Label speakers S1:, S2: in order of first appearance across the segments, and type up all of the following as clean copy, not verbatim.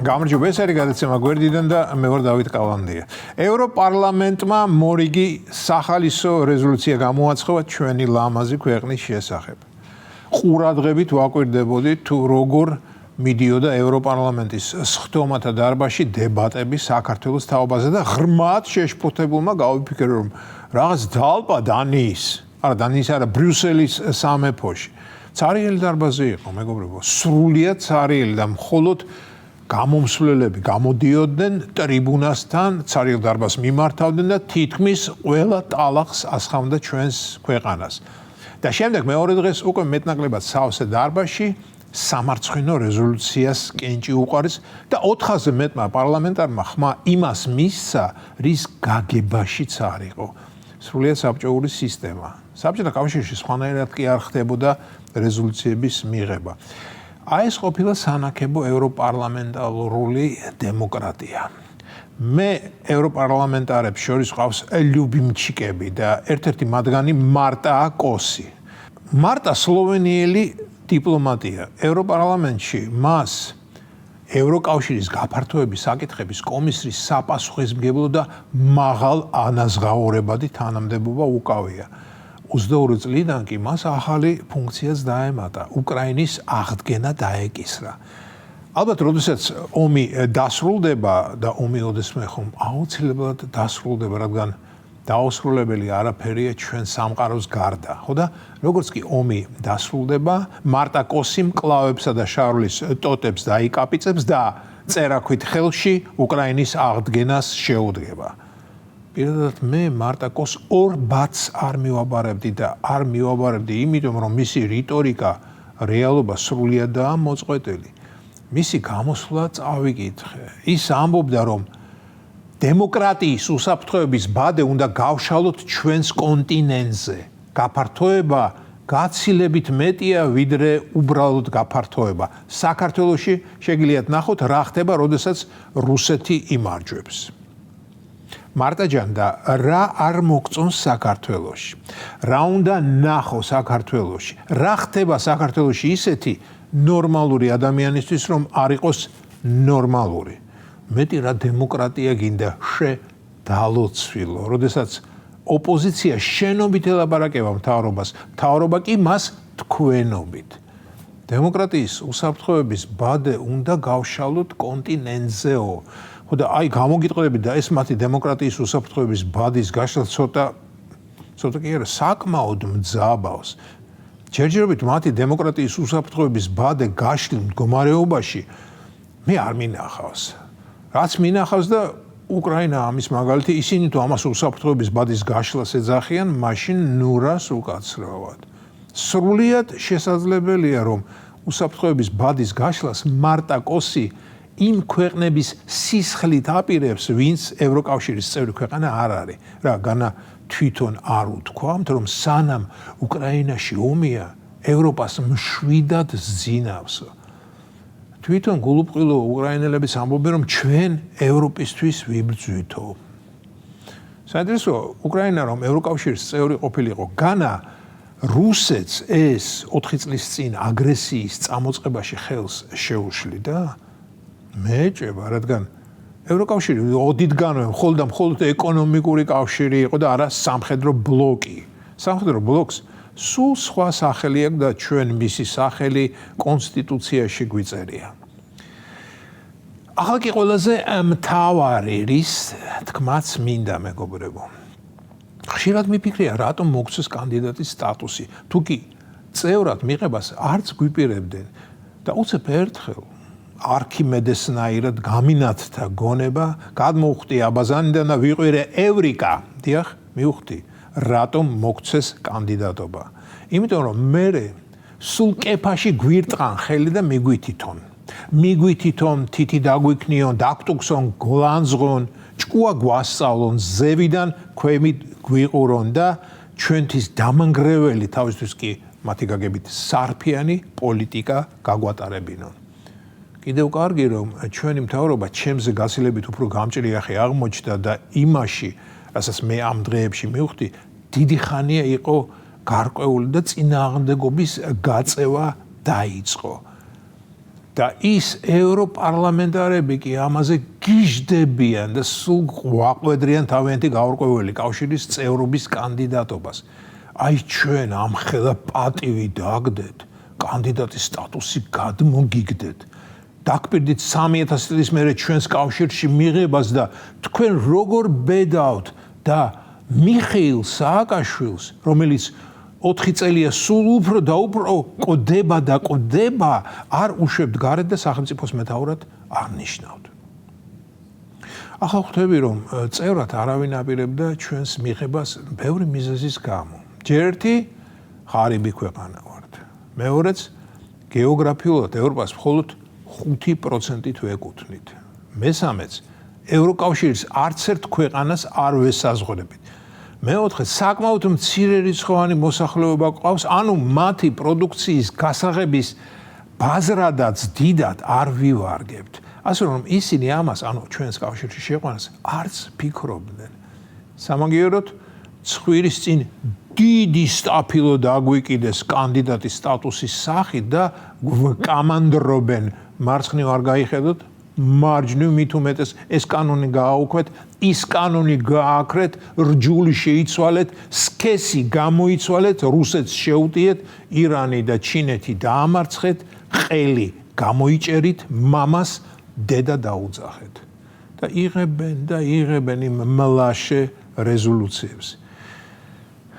S1: გამარჯობა, ეს არის გადაცემა გვერდიდან და მე ვარ დავით კალანდია. ევროპარლამენტმა მორიგი სახალისო რეზოლუცია გამოაცხადა ჩვენი ლამაზი ქვეყნის შესახებ. ყურადღებით ვაკვირდებოდით თუ როგორ მიდიოდა ევროპარლამენტის სხდომათა დარბაზში დებატები საქართველოს თაობაზე და ღრმად შეშფოთებულმა გავიფიქრე რომ რაღაც დალპა დანიის არა ბრიუსელის სამეფოში. ცარიელი დარბაზი იყო, მეგობრებო, სრულიად ცარიელი და მხოლოდ გამომსვლელები გამოდიოდნენ ტრიბუნასთან, ცარიელ დარბაზს მიმართავდნენ და თითქმის ყველა ტალახს ასხამდა ჩვენს ქვეყანას. და შემდეგ მეორე დღეს უკვე მეტნაკლებად სავსე დარბაზში სამარცხვინო რეზოლუციას კენჭი უყარეს და 400-ზე მეტმა პარლამენტარმა ხმა იმას მისცა, რის გაგებაშიც არ იყო. სრულიად საბჭოური სისტემა. საბჭოთა კავშირში სხვანაირად კი არ ხდებოდა რეზოლუციების მიღება. აი ეს ყოფილა სანაკებო ევროპარლამენტარული დემოკრატია. მე ევროპარლამენტარებს შორის ყავს ლიუბიმჩიკები და ერთ-ერთი მათგანი მარტაა კოსი. მარტა სლოვენიელი დიპლომატია. ევროპარლამენტში მას ევროკავშირის გაფართოების საკითხების კომისრის საპასუხისმგებლო და მაღალ ანაზღაურებადი თანამდებობა უკავია. 22 წლიდან კი მას ახალი ფუნქციაც დაემატა. უკრაინის აღდგენა დაეკისრა. ალბათ, როდესაც ომი დასრულდება და ომი ოდესმე ხომ აუცილებლად დასრულდება, რადგან დაუსრულებელი არაფერია ჩვენ სამყაროს გარდა. ხო და როგორც კი ომი დასრულდება, მარტა კოსი მკლავებსა და შარლის ტოტებს დაიკაპიცებს და წერაქვით ხელში უკრაინის აღდგენას შეუდგება. პირადად მე მარტა კოს ორ ბათს არ მივაბარებდი და არ მივაბარებდი იმიტომ რომ მისი რიტორიკა რეალობა სრულიადაა მოწყვეტილი. მისი გამოსვლა წავიკითხე. ის ამბობდა რომ დემოკრატიის უსაფრთხოების ბადე უნდა გავშალოთ ჩვენს კონტინენტზე. გაფართოება გაცილებით მეტია ვიდრე უბრალოდ გაფართოება. საქართველოში შეგიძლიათ ნახოთ რა ხდება, როდესაც რუსეთი იმარჯვებს. მარტაჯან და რა არ მოგწონს საქართველოში. რა უნდა ნახო საქართველოში. რა ხდება საქართველოში ისეთი ნორმალური ადამიანისთვის რომ არ იყოს ნორმალური. მეტი რა დემოკრატია გინდა შედალოცვილო. როდესაც ოპოზიცია შენობით ელაპარაკება მთავრობას, მთავრობა კი მას თქვენობით. დემოკრატიის უსაფრთხოების ბადე უნდა გავშალოთ კონტინენტზეო. ხო და აი გამოგიტყდებით და ეს მათი დემოკრატიის უსაფრთხოების ბადის გაშლა ცოტა კი არა საკმაოდ მძაბავს. ჯერჯერობით მათი დემოკრატიის უსაფრთხოების ბადე გაშლილ მდგომარეობაში მე არ მინახავს. რაც მინახავს და უკრაინა ამის მაგალითი, ისინი თუ ამას უსაფრთხოების ბადის გაშლას ეძახიან, მაშინ ნურას უკაცრავად. სრულიად შესაძლებელია რომ უსაფრთხოების ბადის გაშლას მარტა კოსი იმ ქვეყნების სისხლით აპირებს, ვინც ევროკავშირის წევრი ქვეყანა არ არის. რა განა თვითონ არ უთქვამთ, რომ სანამ უკრაინაში ომია, ევროპას მშვიდად ზინავსო. თვითონ გულუბრყილო უკრაინელების ამბობენ, რომ ჩვენ ევროპისთვის ვიბრძვითო. საინტერესო, უკრაინა რომ ევროკავშირის წევრი ყოფილიყო, განა რუსეთს ეს 4 წლის წინ აგრესიის წამოწყებაში ხელს შეუშლიდა? მეჭება, რადგან ევროკავშირი ოდითგანვე მხოლოდ ეკონომიკური კავშირი იყო და არა სამხედრო ბლოკი. სამხედრო ბლოკს სულ სხვა სახელი აქვს და ჩვენ მისი სახელი კონსტიტუციაში გვიწერია. ახლა კი ყველაზე მთავარი რის თქმაც მინდა მეგობრებო. ხშირად მიფიქრია, რატომ მოგცეს კანდიდატის სტატუსი, თუ კი წევრად მიღებას არც გვიპირებდნენ და უცებ ერთხელ არქიმედესნაირად გამინათთა გონება გადმოვხვდი აბაზანიდან და ვიყვირე ევრიკა. დიახ, მივხვდი, რატომ მოგცეს კანდიდატობა. იმიტომ რომ მე სულ კეფაში გვირტყან ხელი და მიგვითითონ, თითი დაგვიქნიონ, დაგტუქსონ, გლანძღონ, ჭკუა გვასწავლონ, ზევიდან ქვემით გვიყურონ და ჩვენთვის დამანგრეველი თავისთვის კი მათი გაგებით სარფიანი პოლიტიკა გაგვატარებინონ. კიდევ კარგი რომ ჩვენი მთავრობა ჩემზე გაცილებით უფრო გამჭრიახი აღმოჩნდა და იმაში, რასაც მე ამ დღეებში მივხვდი, დიდი ხანია იყო გარკვეული და წინააღმდეგობის გაწევა დაიწყო. და ის ევროპარლამენტარები კი ამაზე გიჟდებიან და სულ გვაყვედრიან თავიანთი გაურკვეველი კავშირის წევრობის კანდიდატობას. აი ჩვენ ამხელა პატივი დაგდეთ, კანდიდატის სტატუსი გადმოგიგდეთ. დაგპირდით 3000 წლის მერე ჩვენს კავშირში მიღებას და თქვენ როგორ ბედავთ და მიხეილ სააკაშვილს, რომელიც 4 წელია სულ უფრო და უფრო კვდება, არ უშვებთ გარეთ და სახელმწიფოს მეთაურად არ ნიშნავთ. ახლა ხვდები, რომ წევრად არავინ აპირებდა ჩვენს მიღებას ბევრი მიზეზის გამო. ჯერ ერთი ღარიბი ქვეყანა ვართ. მეორეც გეოგრაფიულად ევროპას მხოლოდ 5%-ით ვეკუთვნით. მესამეც ევროკავშირის არც ერთ ქვეყანას არ ვესაზღვრებით. მეოთხე საკმაოდ მცირე რიცხოვანი მოსახლეობა გვყავს, ანუ მათი პროდუქციის გასაღების ბაზრადაც დიდად არ ვივარგებთ. ასე რომ ისინი ამას, ანუ ჩვენს კავშირში შეყვანას არც ფიქრობდნენ. სამაგიეროდ ცხვირის წინ დიდი სტაფილო დაგვიკიდეს კანდიდატის სტატუსის სახით და კამანდრობენ მარცხნივ არ გაიხედოთ, მარჯვნივ მით უმეტეს ეს კანონი გააუქმეთ, ის კანონი გააქრეთ, რჯული შეიცვალეთ, სქესი გამოიცვალეთ, რუსეთს შეუტიეთ, ირანი და ჩინეთი დაამარცხეთ, ყელი გამოიჭერით, მამას დედა დაუძახეთ. და იღებენ იმ მლაშე რეზოლუციებს.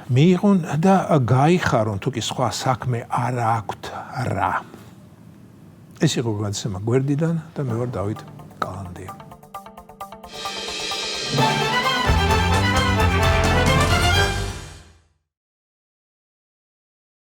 S1: მიიღონ და გაიხარონ, თუ კი სხვა საქმე არ აქვთ რა. ეს იყო გადაცემა გვერდიდან და მე ვარ დავით